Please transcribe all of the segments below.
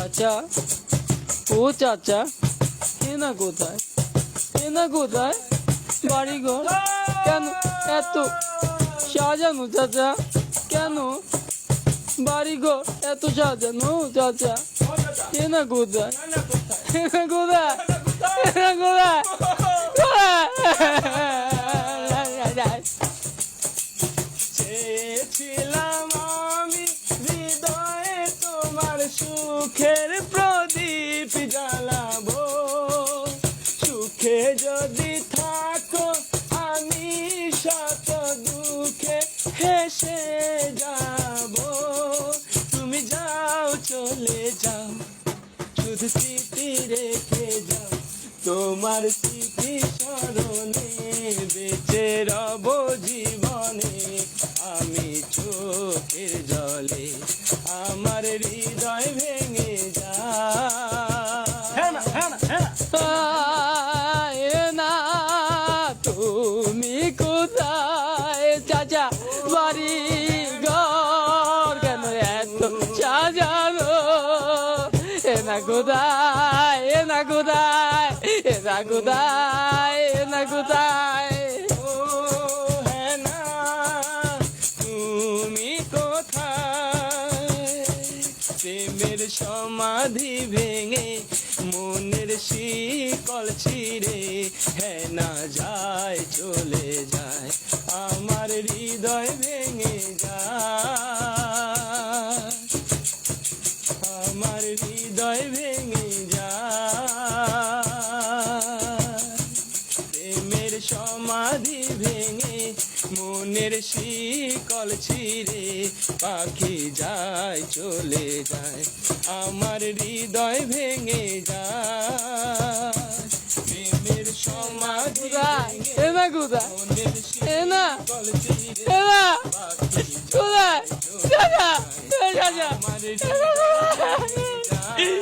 চাচা, ও চাচা, এনা কোথায়, এনা কোথায়? বাড়িঘর কেন এত সাজানো চাচা? কেন বাড়িঘর এত সাজানো চাচা? এনা কোথায়, এনা কোথায়, এনা কোথায়? চেয়েছিলাম আমি হৃদয়ে তোমার সুখের প্রদীপ জ্বালাবো, সুখে যদি থাকো আমি শত দুঃখে হেসে যাব। তুমি যাও চলে যাও, শুধু স্মৃতি রেখে যাও, তোমার স্মৃতি স্মরণে বেঁচে রব জীবনে আমি চোখের জলে, আমার হৃদয় ভেঙে যায়। না তুমি কোথায় চাচা? বাড়ি ঘর কেন এত সাজানো? এনা কোথায়, এনা কোথায়, এনা কোথায়, এনা কোথায়? ও হ্যাঁ না, তুমি কোথায়? প্রেমের সমাধি ভেঙে মনের শিকল ছিঁড়ে হ্যাঁ না যায় চলে যায়, আমার হৃদয় ভেঙে যায়, আমার হৃদয় ভেঙে যায়। প্রেমের সমাধি ভেঙে মনের শিকল ছিঁড়ে পাখি যায় চলে যায়, আমার হৃদয় ভেঙে যায়। প্রেমের সমাধি ভেঙে এনা কোথায়, মনের এনা শিকল ছিঁড়ে এনা পাখি কোথায় চাচা, চাচা? আমার হৃদয় ভেঙে যায়।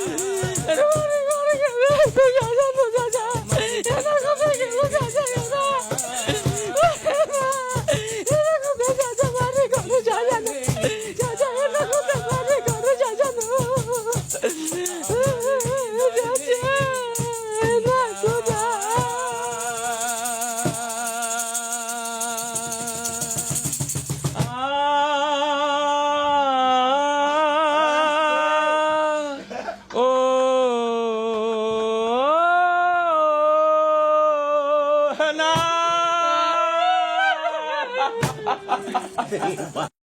না